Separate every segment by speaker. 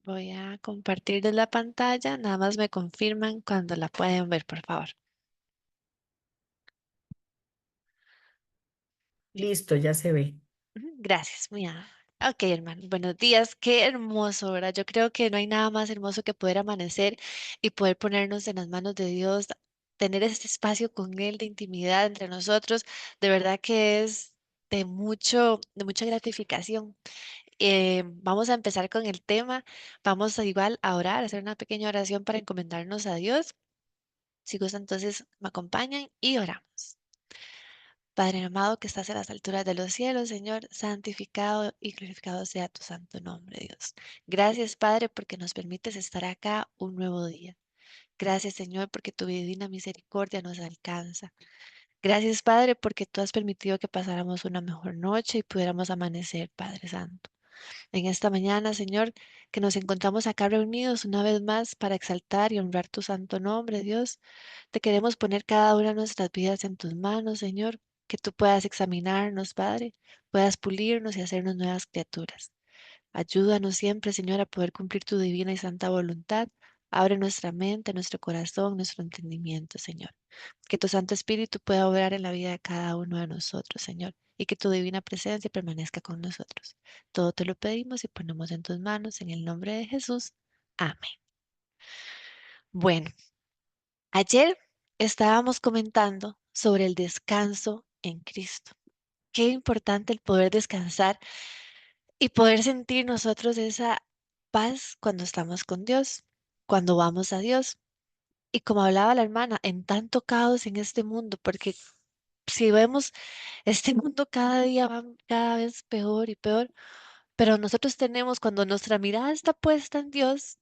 Speaker 1: Voy a compartirles la pantalla, nada más me confirman cuando la pueden ver, por favor.
Speaker 2: Listo, ya se ve.
Speaker 1: Ujú, gracias, muy amable. Ok, hermano, buenos días. Qué hermoso, ¿verdad? Yo creo que no hay nada más hermoso que poder amanecer y poder ponernos en las manos de Dios, tener este espacio con Él de intimidad entre nosotros. De verdad que es de mucha gratificación. Vamos a empezar con el tema. Vamos a igual a orar, a hacer una pequeña oración para encomendarnos a Dios. Si gusta, entonces me acompañan y oramos. Padre amado que estás en las alturas de los cielos, Señor, santificado y glorificado sea tu santo nombre, Dios. Gracias, Padre, porque nos permites estar acá un nuevo día. Gracias, Señor, porque tu divina misericordia nos alcanza. Gracias, Padre, porque tú has permitido que pasáramos una mejor noche y pudiéramos amanecer, Padre Santo. En esta mañana, Señor, que nos encontramos acá reunidos una vez más para exaltar y honrar tu santo nombre, Dios. Te queremos poner cada una de nuestras vidas en tus manos, Señor, que tú puedas examinarnos, Padre, puedas pulirnos y hacernos nuevas criaturas. Ayúdanos siempre, Señor, a poder cumplir tu divina y santa voluntad. Abre nuestra mente, nuestro corazón, nuestro entendimiento, Señor. Que tu Santo Espíritu pueda obrar en la vida de cada uno de nosotros, Señor, y que tu divina presencia permanezca con nosotros. Todo te lo pedimos y ponemos en tus manos, en el nombre de Jesús. Amén. Bueno, ayer estábamos comentando sobre el descanso en Cristo. Qué importante el poder descansar y poder sentir nosotros esa paz cuando estamos con Dios, cuando vamos a Dios. Y como hablaba la hermana, en tanto caos en este mundo, porque si vemos este mundo cada día va cada vez peor y peor, pero nosotros tenemos, cuando nuestra mirada está puesta en Dios,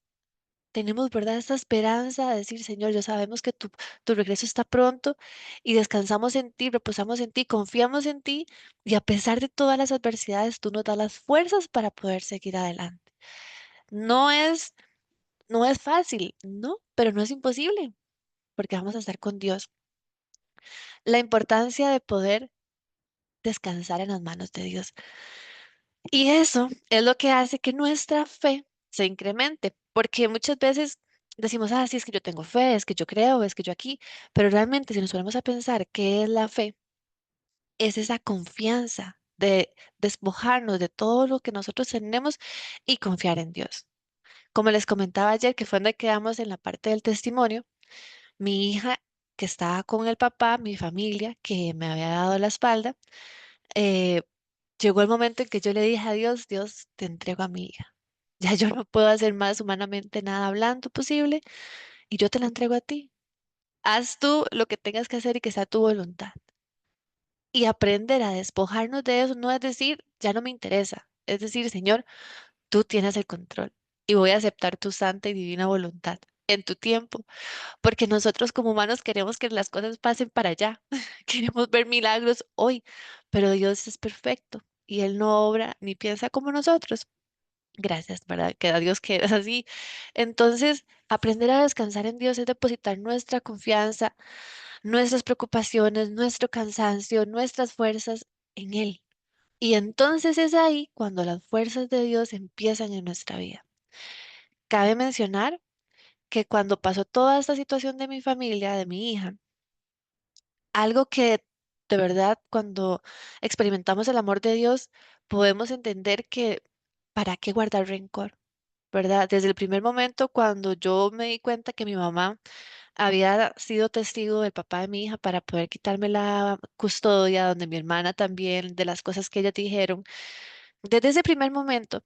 Speaker 1: tenemos, ¿verdad? Esta esperanza de decir, Señor, ya sabemos que tu regreso está pronto y descansamos en ti, reposamos en ti, confiamos en ti y a pesar de todas las adversidades, tú nos das las fuerzas para poder seguir adelante. No es, no es fácil, ¿no? Pero no es imposible porque vamos a estar con Dios. La importancia de poder descansar en las manos de Dios. Y eso es lo que hace que nuestra fe se incremente, porque muchas veces decimos, sí, es que yo tengo fe, es que yo creo, es que yo aquí, pero realmente si nos ponemos a pensar qué es la fe, es esa confianza de despojarnos de todo lo que nosotros tenemos y confiar en Dios. Como les comentaba ayer, que fue donde quedamos en la parte del testimonio, mi hija que estaba con el papá, mi familia, que me había dado la espalda, eh, llegó el momento en que yo le dije a Dios, Dios, te entrego a mi hija. Ya yo no puedo hacer más humanamente nada hablando posible y yo te la entrego a ti. Haz tú lo que tengas que hacer y que sea tu voluntad. Y aprender a despojarnos de eso no es decir, ya no me interesa. Es decir, Señor, tú tienes el control y voy a aceptar tu santa y divina voluntad en tu tiempo, porque nosotros como humanos queremos que las cosas pasen para allá. Queremos ver milagros hoy, pero Dios es perfecto y Él no obra ni piensa como nosotros. Gracias, ¿verdad? Que a Dios que es así. Entonces, aprender a descansar en Dios es depositar nuestra confianza, nuestras preocupaciones, nuestro cansancio, nuestras fuerzas en Él. Y entonces es ahí cuando las fuerzas de Dios empiezan en nuestra vida. Cabe mencionar que cuando pasó toda esta situación de mi familia, de mi hija, algo que de verdad cuando experimentamos el amor de Dios, podemos entender que ¿para qué guardar rencor? ¿Verdad? Desde el primer momento cuando yo me di cuenta que mi mamá había sido testigo del papá de mi hija para poder quitarme la custodia, donde mi hermana también, de las cosas que ellas dijeron, desde ese primer momento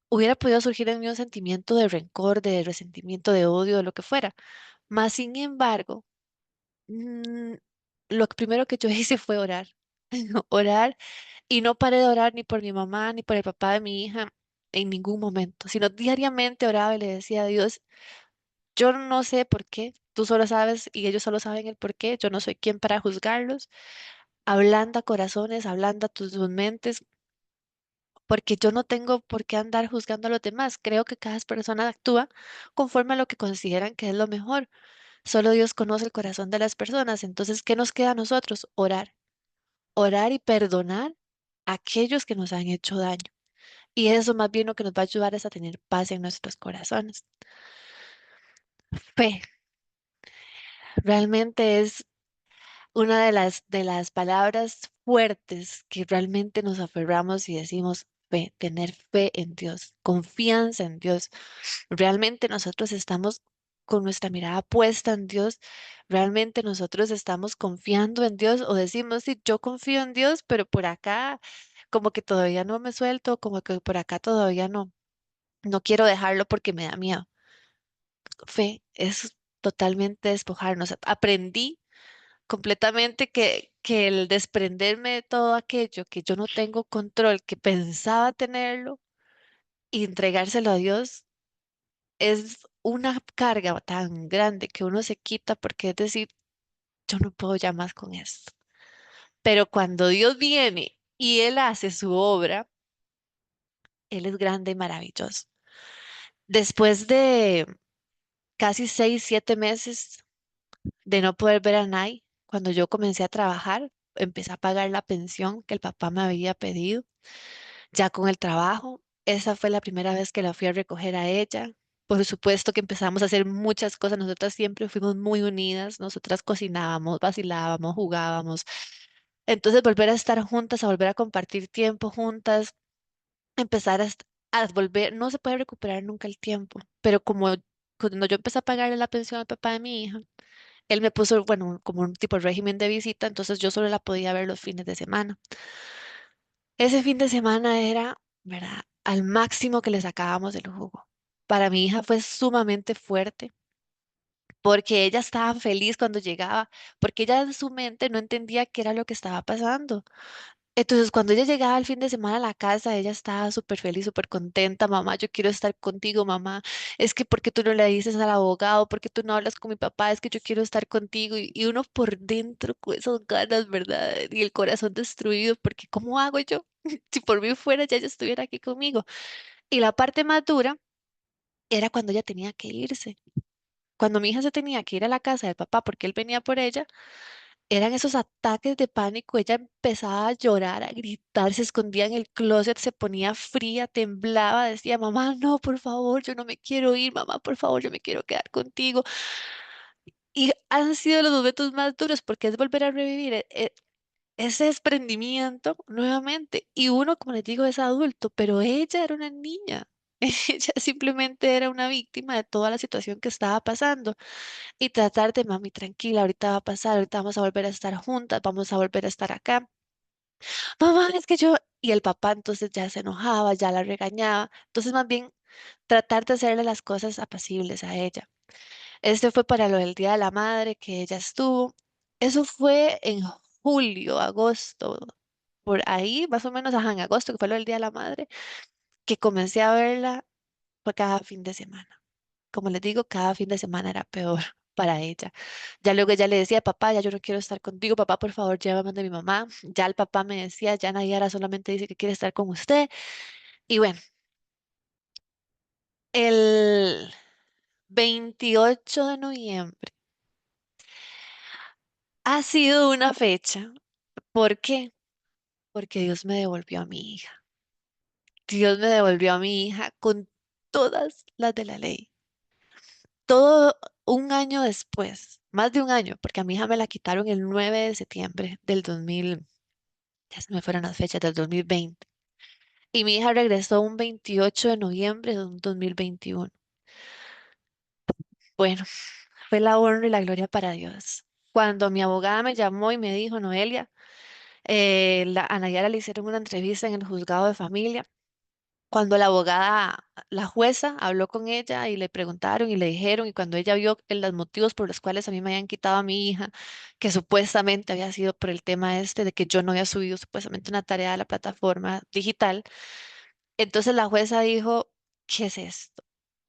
Speaker 1: hubiera podido surgir en mí un sentimiento de rencor, de resentimiento, de odio, de lo que fuera. Mas, sin embargo, mm, lo primero que yo hice fue orar, orar, y no paré de orar ni por mi mamá ni por el papá de mi hija en ningún momento, sino diariamente oraba y le decía a Dios, yo no sé por qué, tú solo sabes y ellos solo saben el por qué, yo no soy quien para juzgarlos, ablanda corazones, ablanda tus mentes, porque yo no tengo por qué andar juzgando a los demás, creo que cada persona actúa conforme a lo que consideran que es lo mejor. Solo Dios conoce el corazón de las personas. Entonces, ¿qué nos queda a nosotros? Orar. Orar y perdonar a aquellos que nos han hecho daño. Y eso más bien lo que nos va a ayudar es a tener paz en nuestros corazones. Fe, realmente es una de las palabras fuertes que realmente nos aferramos y decimos fe, tener fe en Dios, confianza en Dios. Realmente nosotros estamos con nuestra mirada puesta en Dios, realmente nosotros estamos confiando en Dios o decimos, sí, yo confío en Dios, pero por acá como que todavía no me suelto, como que por acá todavía no quiero dejarlo porque me da miedo. Fe es totalmente despojarnos. Aprendí completamente que el desprenderme de todo aquello que yo no tengo control, que pensaba tenerlo, y entregárselo a Dios es una carga tan grande que uno se quita porque es decir, yo no puedo ya más con esto. Pero cuando Dios viene y Él hace su obra, Él es grande y maravilloso. Después de casi 6, 7 meses de no poder ver a Nay, cuando yo comencé a trabajar, empecé a pagar la pensión que el papá me había pedido. Ya con el trabajo, esa fue la primera vez que la fui a recoger a ella. Por supuesto que empezamos a hacer muchas cosas. Nosotras siempre fuimos muy unidas. Nosotras cocinábamos, vacilábamos, jugábamos. Entonces, volver a estar juntas, a volver a compartir tiempo juntas, empezar a volver, no se puede recuperar nunca el tiempo, pero como cuando yo empecé a pagarle la pensión al papá de mi hija, él me puso, bueno, como un tipo de régimen de visita, entonces yo solo la podía ver los fines de semana. Ese fin de semana era, ¿verdad? Al máximo que le sacábamos el jugo. Para mi hija fue sumamente fuerte porque ella estaba feliz cuando llegaba, porque ella en su mente no entendía qué era lo que estaba pasando. Entonces, cuando ella llegaba el fin de semana a la casa, ella estaba súper feliz, súper contenta. Mamá, yo quiero estar contigo, mamá. Es que, ¿por qué tú no le dices al abogado? ¿Por qué tú no hablas con mi papá? Es que yo quiero estar contigo. Y uno por dentro con esas ganas, ¿verdad? Y el corazón destruido, porque ¿cómo hago yo? Si por mí fuera, ya ella estuviera aquí conmigo. Y la parte más dura era cuando ella tenía que irse. Cuando mi hija se tenía que ir a la casa del papá porque él venía por ella, eran esos ataques de pánico. Ella empezaba a llorar, a gritar, se escondía en el closet, se ponía fría, temblaba, decía, mamá, no, por favor, yo no me quiero ir, mamá, por favor, yo me quiero quedar contigo. Y han sido los momentos más duros porque es volver a revivir ese desprendimiento nuevamente. Y uno, como les digo, es adulto, pero ella era una niña. Ella simplemente era una víctima de toda la situación que estaba pasando y tratar de, mami, tranquila, ahorita va a pasar, ahorita vamos a volver a estar juntas, vamos a volver a estar acá. Mamá, es que yo... Y el papá entonces ya se enojaba, ya la regañaba. Entonces, más bien, tratar de hacerle las cosas apacibles a ella. Este fue para lo del Día de la Madre que ella estuvo. Eso fue en julio, agosto, por ahí, más o menos, ajá, en agosto, que fue lo del Día de la Madre, que comencé a verla fue cada fin de semana. Como les digo, cada fin de semana era peor para ella. Ya luego ella le decía, papá, ya yo no quiero estar contigo, papá, por favor, llévame de mi mamá. Ya el papá me decía, ya Nayara solamente dice que quiere estar con usted. Y bueno, el 28 de noviembre ha sido una fecha. ¿Por qué? Porque Dios me devolvió a mi hija. Dios me devolvió a mi hija con todas las de la ley. Todo un año después, más de un año, porque a mi hija me la quitaron el 9 de septiembre del 2000, ya se me fueron las fechas, del 2020. Y mi hija regresó un 28 de noviembre de 2021. Bueno, fue la honra y la gloria para Dios. Cuando mi abogada me llamó y me dijo, Noelia, a Nayara le hicieron una entrevista en el juzgado de familia. Cuando la abogada, la jueza, habló con ella y le preguntaron y le dijeron, y cuando ella vio los motivos por los cuales a mí me habían quitado a mi hija, que supuestamente había sido por el tema este de que yo no había subido supuestamente una tarea a la plataforma digital, entonces la jueza dijo, ¿qué es esto?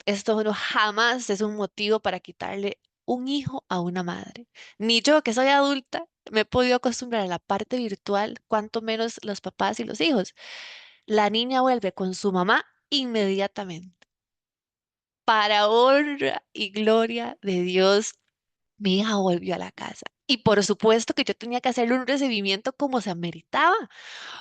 Speaker 1: Esto no jamás es un motivo para quitarle un hijo a una madre. Ni yo, que soy adulta, me he podido acostumbrar a la parte virtual, cuanto menos los papás y los hijos. La niña vuelve con su mamá inmediatamente. Para honra y gloria de Dios, mi hija volvió a la casa Y por supuesto que yo tenía que hacerle un recibimiento como se ameritaba,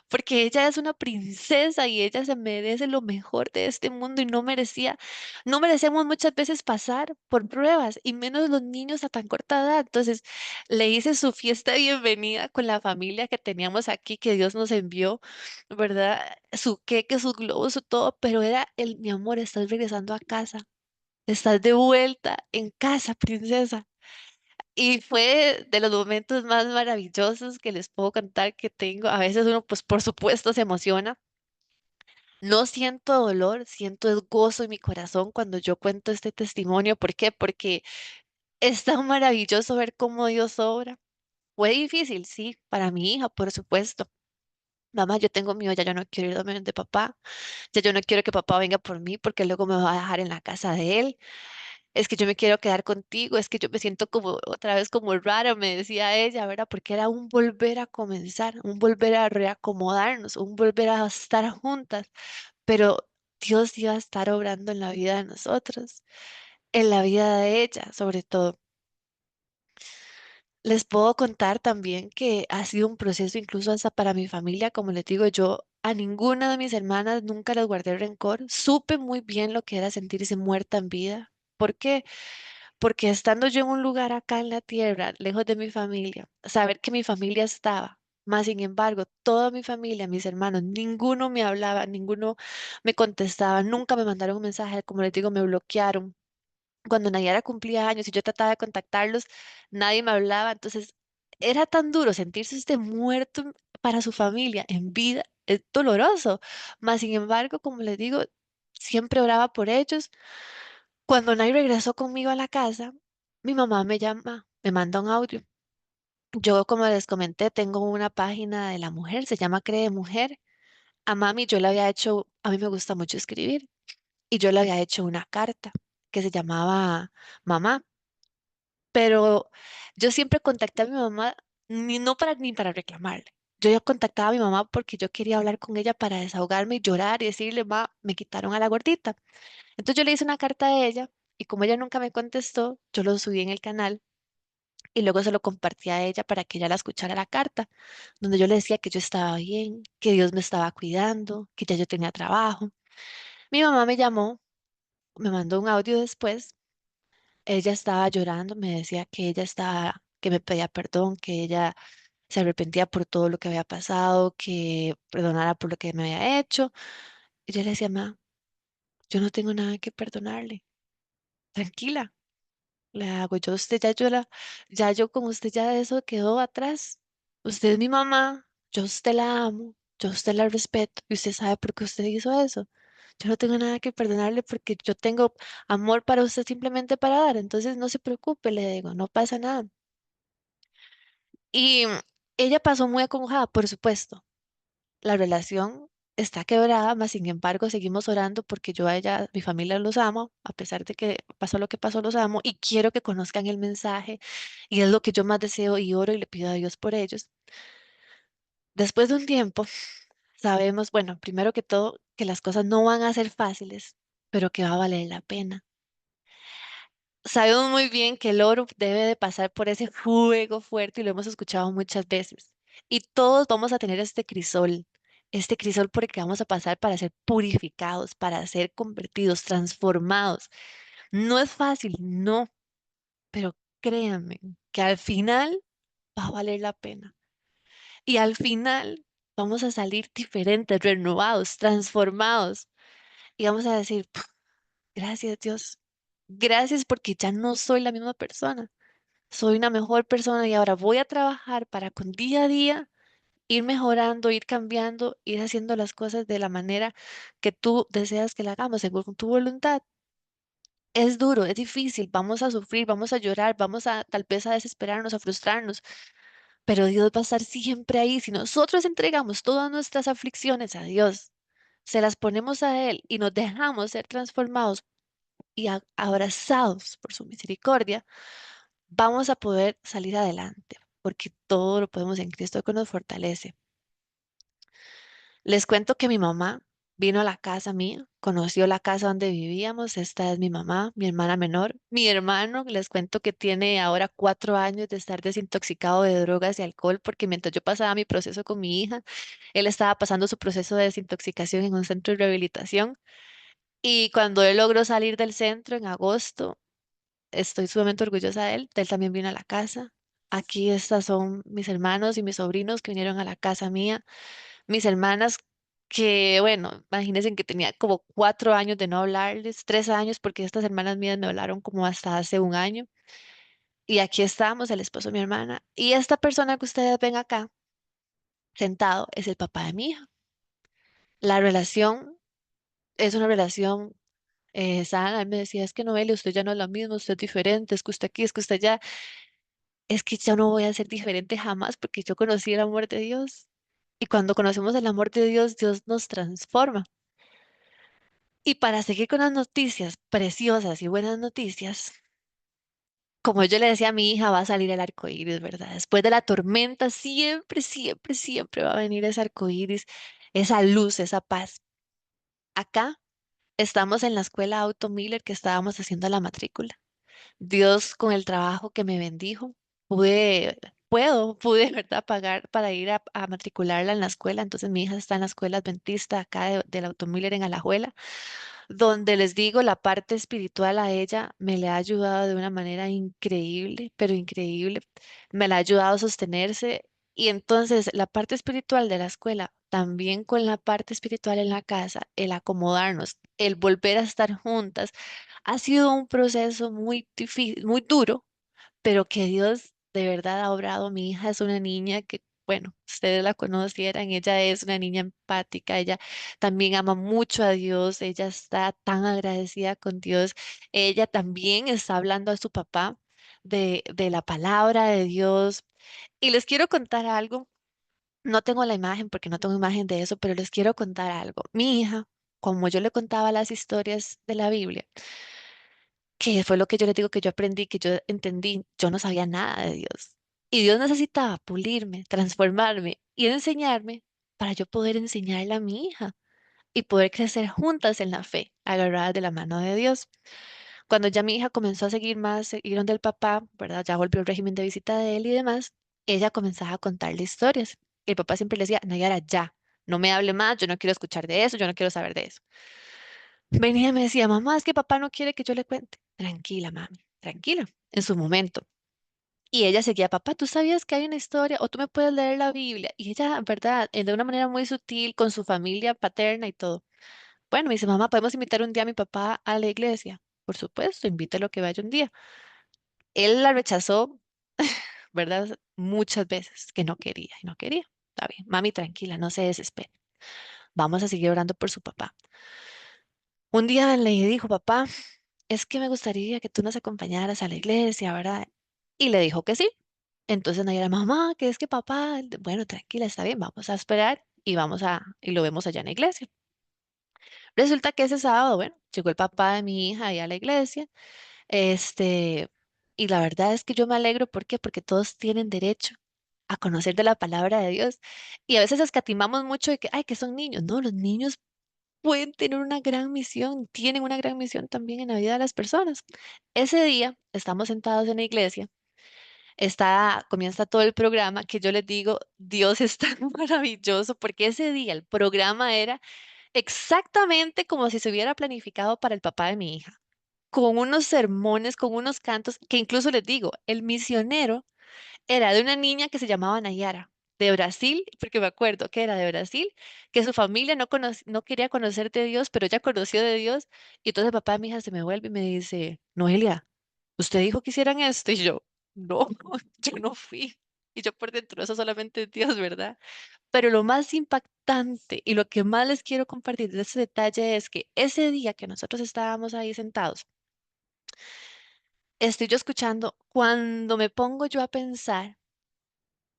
Speaker 1: porque ella es una princesa y ella se merece lo mejor de este mundo y no merecemos muchas veces pasar por pruebas y menos los niños a tan corta edad. Entonces, le hice su fiesta de bienvenida con la familia que teníamos aquí, que Dios nos envió, ¿verdad? Su queque, sus globos, su todo, pero era mi amor, estás regresando a casa, estás de vuelta en casa, princesa. Y fue de los momentos más maravillosos que les puedo contar que tengo. A veces uno, pues por supuesto, se emociona. No siento dolor, siento el gozo en mi corazón cuando yo cuento este testimonio. ¿Por qué? Porque es tan maravilloso ver cómo Dios obra. Fue difícil, sí, para mi hija, por supuesto. Mamá, yo tengo miedo, ya yo no quiero ir donde papá, ya yo no quiero que papá venga por mí porque luego me va a dejar en la casa de él. Es que yo me quiero quedar contigo, es que yo me siento como otra vez como rara, me decía ella, ¿verdad? Porque era un volver a comenzar, un volver a reacomodarnos, un volver a estar juntas, pero Dios iba a estar obrando en la vida de nosotros, en la vida de ella, sobre todo. Les puedo contar también que ha sido un proceso incluso hasta para mi familia, como les digo, yo a ninguna de mis hermanas nunca les guardé rencor, supe muy bien lo que era sentirse muerta en vida. ¿Por qué? Porque estando yo en un lugar acá en la tierra, lejos de mi familia, saber que mi familia estaba, más sin embargo, toda mi familia, mis hermanos, ninguno me hablaba, ninguno me contestaba, nunca me mandaron un mensaje, como les digo, me bloquearon. Cuando Nayara cumplía años y yo trataba de contactarlos, nadie me hablaba, entonces era tan duro sentirse usted muerto para su familia en vida, es doloroso, más sin embargo, como les digo, siempre oraba por ellos. Cuando Nay regresó conmigo a la casa, mi mamá me llama, me manda un audio. Yo, como les comenté, tengo una página de la mujer, se llama Cree Mujer. A mami yo le había hecho, a mí me gusta mucho escribir, y yo le había hecho una carta que se llamaba Mamá, pero yo siempre contacté a mi mamá, ni para reclamarle. Yo ya contactaba a mi mamá porque yo quería hablar con ella para desahogarme y llorar y decirle, ma, me quitaron a la gordita. Entonces yo le hice una carta a ella y como ella nunca me contestó, yo lo subí en el canal y luego se lo compartí a ella para que ella la escuchara la carta, donde yo le decía que yo estaba bien, que Dios me estaba cuidando, que ya yo tenía trabajo. Mi mamá me llamó, me mandó un audio después. Ella estaba llorando, me decía que ella estaba, que me pedía perdón, que ella se arrepentía por todo lo que había pasado, que perdonara por lo que me había hecho. Y yo le decía, ma, yo no tengo nada que perdonarle. Tranquila. Le hago yo, a usted ya yo con usted ya eso quedó atrás. Usted es mi mamá, yo a usted la amo, yo a usted la respeto y usted sabe por qué usted hizo eso. Yo no tengo nada que perdonarle porque yo tengo amor para usted simplemente para dar. Entonces no se preocupe, le digo, no pasa nada. Y ella pasó muy acongojada, por supuesto. La relación está quebrada, mas sin embargo seguimos orando porque yo a ella, mi familia los amo, a pesar de que pasó lo que pasó, los amo y quiero que conozcan el mensaje y es lo que yo más deseo y oro y le pido a Dios por ellos. Después de un tiempo, sabemos, bueno, primero que todo, que las cosas no van a ser fáciles, pero que va a valer la pena. Sabemos muy bien que el oro debe de pasar por ese fuego fuerte y lo hemos escuchado muchas veces. Y todos vamos a tener este crisol por el que vamos a pasar para ser purificados, para ser convertidos, transformados. No es fácil, no, pero créanme que al final va a valer la pena. Y al final vamos a salir diferentes, renovados, transformados. Y vamos a decir, "Puf, gracias Dios, gracias porque ya no soy la misma persona. Soy una mejor persona y ahora voy a trabajar para con día a día ir mejorando, ir cambiando, ir haciendo las cosas de la manera que tú deseas que la hagamos, según tu voluntad. Es duro, es difícil, vamos a sufrir, vamos a llorar, vamos a tal vez a desesperarnos, a frustrarnos, pero Dios va a estar siempre ahí. Si nosotros entregamos todas nuestras aflicciones a Dios, se las ponemos a Él y nos dejamos ser transformados y abrazados por su misericordia, vamos a poder salir adelante, porque todo lo podemos en Cristo que nos fortalece. Les cuento que mi mamá vino a la casa mía, conoció la casa donde vivíamos. Esta es mi mamá, mi hermana menor, mi hermano. Les cuento que tiene ahora 4 años de estar desintoxicado de drogas y alcohol, porque mientras yo pasaba mi proceso con mi hija, él estaba pasando su proceso de desintoxicación en un centro de rehabilitación. Y cuando él logró salir del centro en agosto, estoy sumamente orgullosa de él. Él también vino a la casa. Aquí estas son mis hermanos y mis sobrinos que vinieron a la casa mía. Mis hermanas que, bueno, imagínense que tenía como 4 años de no hablarles, 3 años, porque estas hermanas mías me hablaron como hasta hace un año. Y aquí estamos, el esposo de mi hermana. Y esta persona que ustedes ven acá, sentado, es el papá de mi hija. La relación es una relación sana. Él me decía, es que Noelia, usted ya no es la misma, usted es diferente, es que usted aquí, es que usted allá. Es que yo no voy a ser diferente jamás porque yo conocí el amor de Dios. Y cuando conocemos el amor de Dios, Dios nos transforma. Y para seguir con las noticias preciosas y buenas noticias, como yo le decía a mi hija, va a salir el arco iris, ¿verdad? Después de la tormenta, siempre, siempre, siempre va a venir ese arco iris, esa luz, esa paz. Acá estamos en la escuela Auto Miller que estábamos haciendo la matrícula. Dios, con el trabajo que me bendijo, pude, ¿verdad?, pagar para ir a matricularla en la escuela. Entonces mi hija está en la escuela adventista acá del Auto Miller en Alajuela, donde les digo, la parte espiritual a ella me le ha ayudado de una manera increíble, pero increíble. Me la ha ayudado a sostenerse. Y entonces la parte espiritual de la escuela, también con la parte espiritual en la casa, el acomodarnos, el volver a estar juntas, ha sido un proceso muy difícil, muy duro, pero que Dios de verdad ha obrado. Mi hija es una niña que, bueno, ustedes la conocieran, ella es una niña empática, ella también ama mucho a Dios, ella está tan agradecida con Dios, ella también está hablando a su papá de la palabra de Dios. Y les quiero contar algo, no tengo la imagen porque no tengo imagen de eso, pero les quiero contar algo. Mi hija, como yo le contaba las historias de la Biblia, que fue lo que yo les digo que yo aprendí, que yo entendí, yo no sabía nada de Dios. Y Dios necesitaba pulirme, transformarme y enseñarme para yo poder enseñarle a mi hija y poder crecer juntas en la fe, agarradas de la mano de Dios. Cuando ya mi hija comenzó a seguir más, siguieron del papá, ¿verdad? Ya volvió el régimen de visita de él y demás, ella comenzaba a contarle historias. Y el papá siempre le decía, Nayara, ya, no me hable más, yo no quiero escuchar de eso, yo no quiero saber de eso. Venía y me decía, mamá, es que papá no quiere que yo le cuente. Tranquila, mami, tranquila, en su momento. Y ella seguía, papá, ¿tú sabías que hay una historia? O tú me puedes leer la Biblia. Y ella, ¿verdad? De una manera muy sutil, con su familia paterna y todo. Bueno, me dice, mamá, ¿podemos invitar un día a mi papá a la iglesia? Por supuesto, invítelo que vaya un día. Él la rechazó, ¿verdad? Muchas veces, que no quería y no quería. Está bien, mami, tranquila, no se desespere. Vamos a seguir orando por su papá. Un día le dijo, papá, es que me gustaría que tú nos acompañaras a la iglesia, ¿verdad? Y le dijo que sí. Entonces Nayara, mamá, que es que papá, bueno, tranquila, está bien, vamos a esperar y lo vemos allá en la iglesia. Resulta que ese sábado, bueno, llegó el papá de mi hija ahí a la iglesia, este, y la verdad es que yo me alegro, ¿por qué? Porque todos tienen derecho a conocer de la palabra de Dios. Y a veces escatimamos mucho de que, ay, que son niños. No, los niños pueden tener una gran misión, tienen una gran misión también en la vida de las personas. Ese día estamos sentados en la iglesia, comienza todo el programa que yo les digo, Dios es tan maravilloso porque ese día el programa era exactamente como si se hubiera planificado para el papá de mi hija, con unos sermones, con unos cantos, que incluso les digo, el misionero era de una niña que se llamaba Nayara, de Brasil, porque me acuerdo que era de Brasil, que su familia no quería conocer de Dios, pero ella conoció de Dios. Y entonces el papá de mi hija se me vuelve y me dice, Noelia, ¿usted dijo que hicieran esto? Y yo, no, yo no fui. Y yo por dentro, eso solamente es Dios, ¿verdad? Pero lo más impactante y lo que más les quiero compartir de ese detalle es que ese día que nosotros estábamos ahí sentados, estoy yo escuchando, cuando me pongo yo a pensar,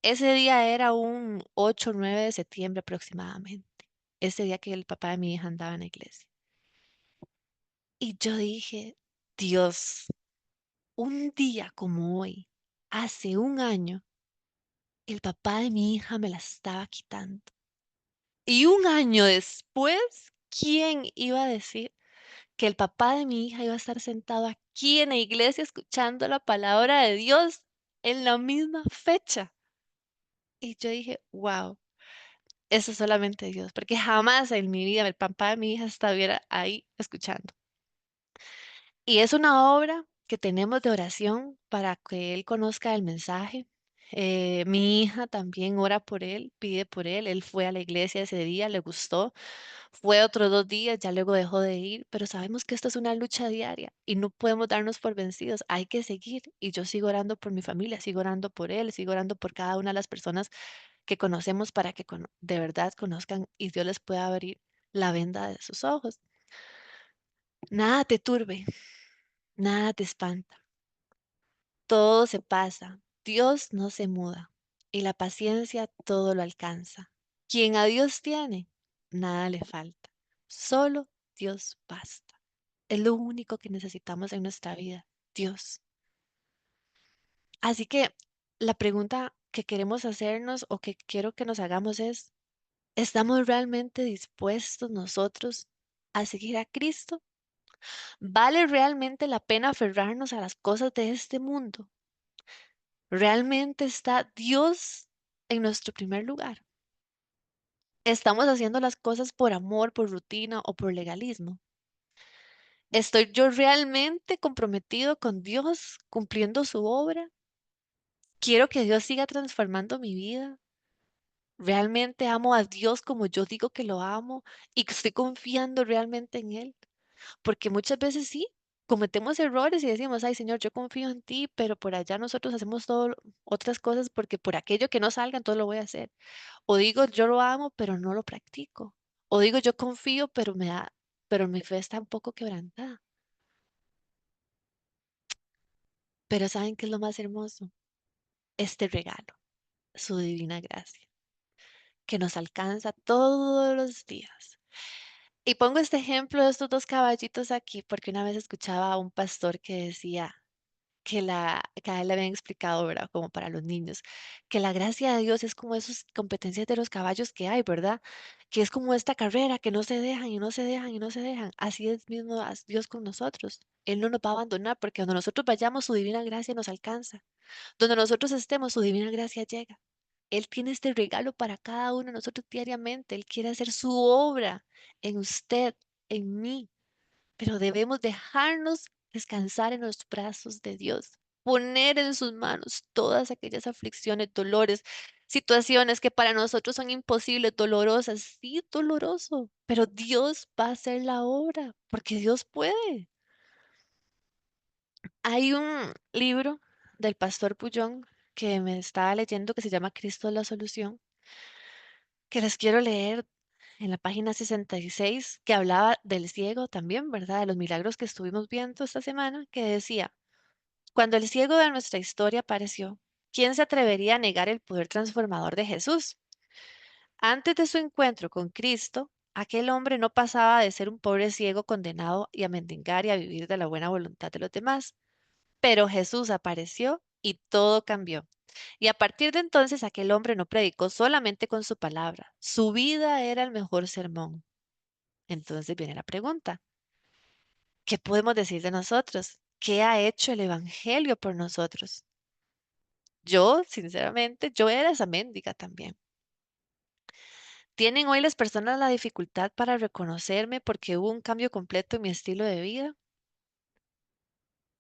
Speaker 1: ese día era un 8 o 9 de septiembre aproximadamente, ese día que el papá de mi hija andaba en la iglesia. Y yo dije, Dios, un día como hoy, hace un año, el papá de mi hija me la estaba quitando. Y un año después ¿Quién iba a decir que el papá de mi hija iba a estar sentado aquí en la iglesia escuchando la palabra de Dios en la misma fecha? Y yo dije, wow, eso es solamente Dios, porque jamás en mi vida el papá de mi hija estuviera ahí escuchando. Y es una obra que tenemos de oración para que él conozca el mensaje. Mi hija también ora por él, pide por él. Él fue a la iglesia ese día, le gustó. Fue otros 2 días, ya luego dejó de ir, pero sabemos que esto es una lucha diaria y no podemos darnos por vencidos. Hay que seguir. Y yo sigo orando por mi familia, sigo orando por él, sigo orando por cada una de las personas que conocemos para que de verdad conozcan y Dios les pueda abrir la venda de sus ojos. Nada te turbe, nada te espanta. Todo se pasa, Dios no se muda y la paciencia todo lo alcanza. Quien a Dios tiene, nada le falta. Solo Dios basta. Es lo único que necesitamos en nuestra vida, Dios. Así que la pregunta que queremos hacernos o que quiero que nos hagamos es, ¿estamos realmente dispuestos nosotros a seguir a Cristo? ¿Vale realmente la pena aferrarnos a las cosas de este mundo? ¿Realmente está Dios en nuestro primer lugar? ¿Estamos haciendo las cosas por amor, por rutina o por legalismo? ¿Estoy yo realmente comprometido con Dios, cumpliendo su obra? ¿Quiero que Dios siga transformando mi vida? ¿Realmente amo a Dios como yo digo que lo amo y que estoy confiando realmente en Él? Porque muchas veces sí, cometemos errores y decimos, ay Señor, yo confío en ti, pero por allá nosotros hacemos todo, otras cosas porque por aquello que no salga, entonces lo voy a hacer. O digo, yo lo amo, pero no lo practico. O digo, yo confío, pero mi fe está un poco quebrantada. Pero ¿saben qué es lo más hermoso? Este regalo, su divina gracia, que nos alcanza todos los días. Y pongo este ejemplo de estos dos caballitos aquí porque una vez escuchaba a un pastor que decía que a él le habían explicado, ¿verdad? Como para los niños, que la gracia de Dios es como esas competencias de los caballos que hay, ¿verdad? Que es como esta carrera que no se dejan y no se dejan y no se dejan. Así es mismo Dios con nosotros. Él no nos va a abandonar porque donde nosotros vayamos, su divina gracia nos alcanza. Donde nosotros estemos, su divina gracia llega. Él tiene este regalo para cada uno de nosotros diariamente. Él quiere hacer su obra en usted, en mí, pero debemos dejarnos descansar en los brazos de Dios, poner en sus manos todas aquellas aflicciones, dolores, situaciones que para nosotros son imposibles, dolorosas, sí, doloroso, pero Dios va a hacer la obra, porque Dios puede. Hay un libro del pastor Puyón que me estaba leyendo que se llama Cristo es la solución, que les quiero leer en la página 66, que hablaba del ciego también, ¿verdad? De los milagros que estuvimos viendo esta semana, que decía, cuando el ciego de nuestra historia apareció, ¿quién se atrevería a negar el poder transformador de Jesús? Antes de su encuentro con Cristo, aquel hombre no pasaba de ser un pobre ciego condenado y a mendigar y a vivir de la buena voluntad de los demás. Pero Jesús apareció y todo cambió. Y a partir de entonces aquel hombre no predicó solamente con su palabra, su vida era el mejor sermón. Entonces viene la pregunta, ¿qué podemos decir de nosotros? ¿Qué ha hecho el Evangelio por nosotros? Yo, sinceramente, yo era esa mendiga también. ¿Tienen hoy las personas la dificultad para reconocerme porque hubo un cambio completo en mi estilo de vida?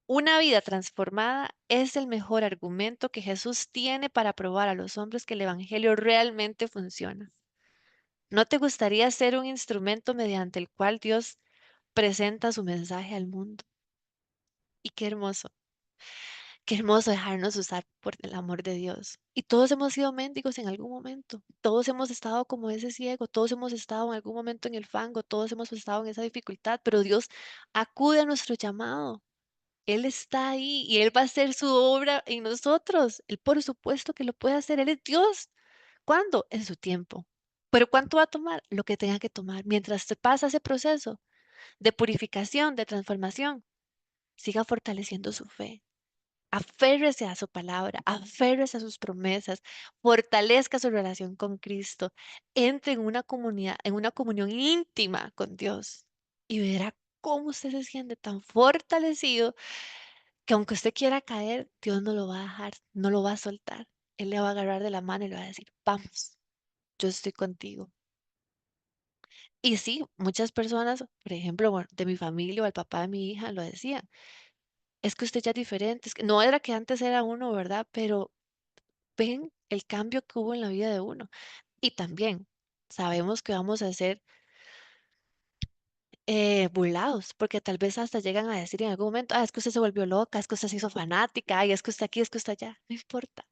Speaker 1: Una vida transformada es el mejor argumento que Jesús tiene para probar a los hombres que el Evangelio realmente funciona. ¿No te gustaría ser un instrumento mediante el cual Dios presenta su mensaje al mundo? Y qué hermoso dejarnos usar por el amor de Dios. Y todos hemos sido mendigos en algún momento, todos hemos estado como ese ciego, todos hemos estado en algún momento en el fango, todos hemos estado en esa dificultad, pero Dios acude a nuestro llamado. Él está ahí y Él va a hacer su obra en nosotros. Él por supuesto que lo puede hacer. Él es Dios. ¿Cuándo? En su tiempo. Pero ¿cuánto va a tomar? Lo que tenga que tomar. Mientras se pasa ese proceso de purificación, de transformación, siga fortaleciendo su fe. Aférrese a su palabra, aférrese a sus promesas, fortalezca su relación con Cristo, entre en una comunión íntima con Dios y verá cómo usted se siente tan fortalecido que aunque usted quiera caer, Dios no lo va a dejar, no lo va a soltar. Él le va a agarrar de la mano y le va a decir, vamos, yo estoy contigo. Y sí, muchas personas, por ejemplo, bueno, de mi familia o el papá de mi hija lo decían, es que usted ya es diferente, es que no era que antes era uno, ¿verdad? Pero ven el cambio que hubo en la vida de uno. Y también sabemos que vamos a ser burlados, porque tal vez hasta llegan a decir en algún momento, es que usted se volvió loca, es que usted se hizo fanática, ay, es que usted aquí, es que usted allá. No importa,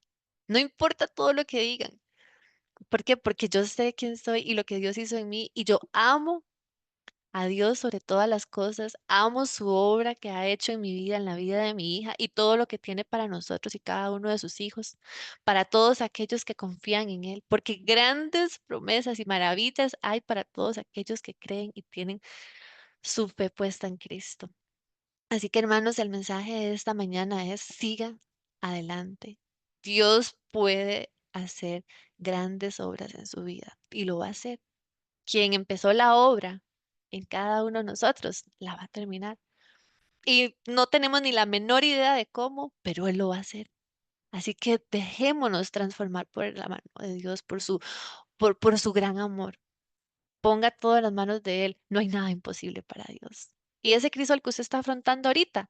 Speaker 1: no importa todo lo que digan. ¿Por qué? Porque yo sé quién soy y lo que Dios hizo en mí y yo amo a Dios sobre todas las cosas, amo su obra que ha hecho en mi vida, en la vida de mi hija y todo lo que tiene para nosotros y cada uno de sus hijos, para todos aquellos que confían en Él, porque grandes promesas y maravillas hay para todos aquellos que creen y tienen su fe puesta en Cristo. Así que hermanos, el mensaje de esta mañana es siga adelante. Dios puede hacer grandes obras en su vida y lo va a hacer. Quien empezó la obra en cada uno de nosotros, la va a terminar. Y no tenemos ni la menor idea de cómo, pero Él lo va a hacer. Así que dejémonos transformar por la mano de Dios, por su gran amor. Ponga todo en las manos de Él. No hay nada imposible para Dios. Y ese Cristo al que usted está afrontando ahorita,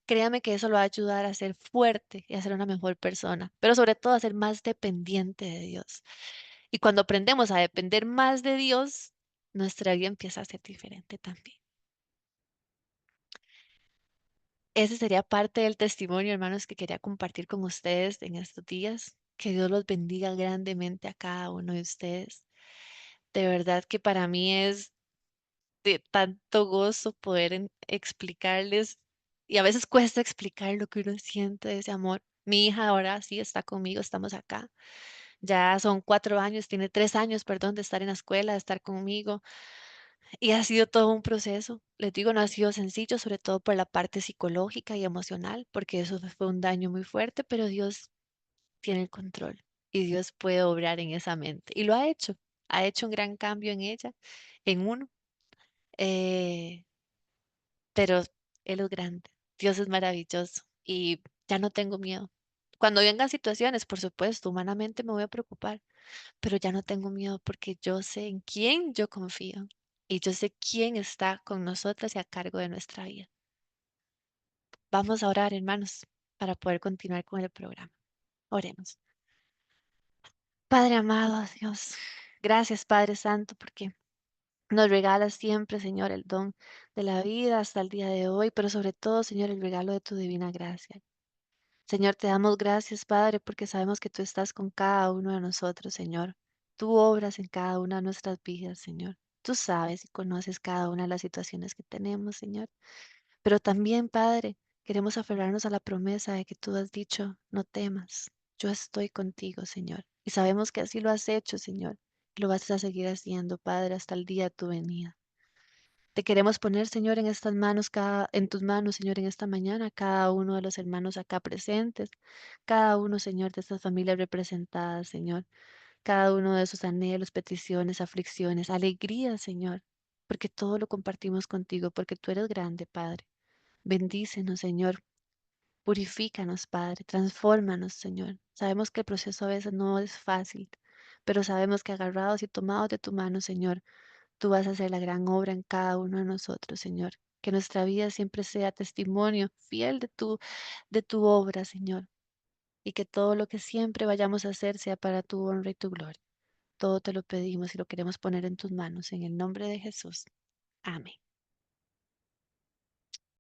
Speaker 1: créame que eso lo va a ayudar a ser fuerte y a ser una mejor persona, pero sobre todo a ser más dependiente de Dios. Y cuando aprendemos a depender más de Dios, nuestra vida empieza a ser diferente también. Ese sería parte del testimonio, hermanos, que quería compartir con ustedes en estos días. Que Dios los bendiga grandemente a cada uno de ustedes. De verdad que para mí es de tanto gozo poder explicarles, y a veces cuesta explicar lo que uno siente de ese amor. Mi hija ahora sí está conmigo, estamos acá. Ya son 4 años, tiene 3 años, perdón, de estar en la escuela, de estar conmigo. Y ha sido todo un proceso. Les digo, no ha sido sencillo, sobre todo por la parte psicológica y emocional, porque eso fue un daño muy fuerte, pero Dios tiene el control y Dios puede obrar en esa mente. Y lo ha hecho un gran cambio en ella, en uno. eh, pero Él es grande, Dios es maravilloso y ya no tengo miedo. Cuando vengan situaciones, por supuesto, humanamente me voy a preocupar, pero ya no tengo miedo porque yo sé en quién yo confío y yo sé quién está con nosotras y a cargo de nuestra vida. Vamos a orar, hermanos, para poder continuar con el programa. Oremos. Padre amado, Dios, gracias Padre Santo porque nos regalas siempre, Señor, el don de la vida hasta el día de hoy, pero sobre todo, Señor, el regalo de tu divina gracia. Señor, te damos gracias, Padre, porque sabemos que tú estás con cada uno de nosotros, Señor. Tú obras en cada una de nuestras vidas, Señor. Tú sabes y conoces cada una de las situaciones que tenemos, Señor. Pero también, Padre, queremos aferrarnos a la promesa de que tú has dicho, no temas, yo estoy contigo, Señor. Y sabemos que así lo has hecho, Señor. Y lo vas a seguir haciendo, Padre, hasta el día de tu venida. Te queremos poner, Señor, en estas manos, en tus manos, Señor, en esta mañana, cada uno de los hermanos acá presentes, cada uno, Señor, de estas familias representadas, Señor, cada uno de sus anhelos, peticiones, aflicciones, alegrías, Señor, porque todo lo compartimos contigo, porque tú eres grande, Padre. Bendícenos, Señor. Purifícanos, Padre. Transfórmanos, Señor. Sabemos que el proceso a veces no es fácil, pero sabemos que agarrados y tomados de tu mano, Señor, tú vas a hacer la gran obra en cada uno de nosotros, Señor. Que nuestra vida siempre sea testimonio fiel de tu obra, Señor. Y que todo lo que siempre vayamos a hacer sea para tu honra y tu gloria. Todo te lo pedimos y lo queremos poner en tus manos, en el nombre de Jesús. Amén.